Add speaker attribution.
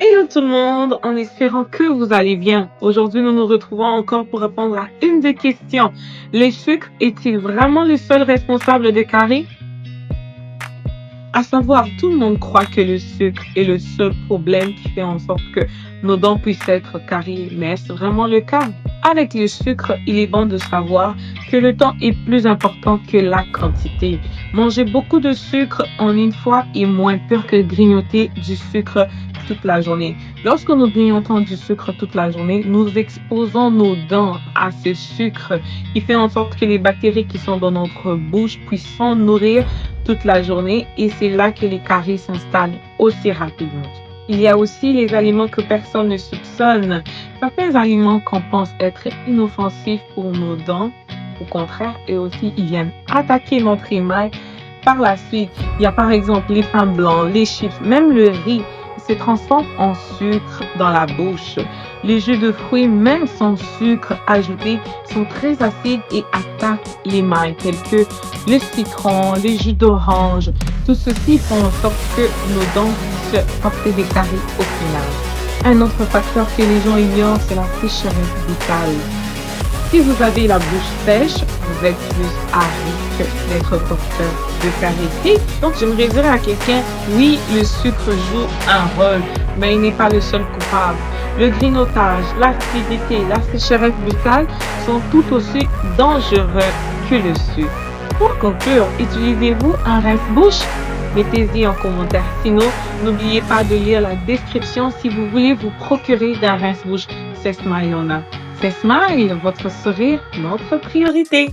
Speaker 1: Hello tout le monde, en espérant que vous allez bien. Aujourd'hui, nous nous retrouvons encore pour répondre à une des questions. Le sucre est-il vraiment le seul responsable des caries? À savoir, tout le monde croit que le sucre est le seul problème qui fait en sorte que nos dents puissent être carrées, mais est-ce vraiment le cas? Avec le sucre, il est bon de savoir que le temps est plus important que la quantité. Manger beaucoup de sucre en une fois est moins pire que grignoter du sucre toute la journée. Lorsque nous grignotons du sucre toute la journée, nous exposons nos dents à ce sucre qui fait en sorte que les bactéries qui sont dans notre bouche puissent s'en nourrir toute la journée et c'est là que les caries s'installent aussi rapidement. Il y a aussi les aliments que personne ne soupçonne. Certains aliments qu'on pense être inoffensifs pour nos dents, au contraire, eux aussi, ils viennent attaquer notre émail. Par la suite, il y a par exemple les pains blancs, les chips, même le riz se transforme en sucre dans la bouche. Les jus de fruits, même sans sucre ajouté, sont très acides et attaquent l'émail, tels que le citron, les jus d'orange. Tout ceci font en sorte que nos dents puissent porter des caries au final. Un autre facteur que les gens ignorent, c'est la sécheresse buccale. Si vous avez la bouche sèche, vous êtes plus à risque d'être porteur de caries. Donc, j'aimerais dire à quelqu'un, oui, le sucre joue un rôle, mais il n'est pas le seul coupable. Le grignotage, l'acidité, la sécheresse buccale sont tout aussi dangereux que le sucre. Pour conclure, utilisez-vous un rince-bouche? Mettez-y en commentaire. Sinon, n'oubliez pas de lire la description si vous voulez vous procurer d'un rince-bouche. C'est Smile, on a. C'est Smile, votre sourire, notre priorité.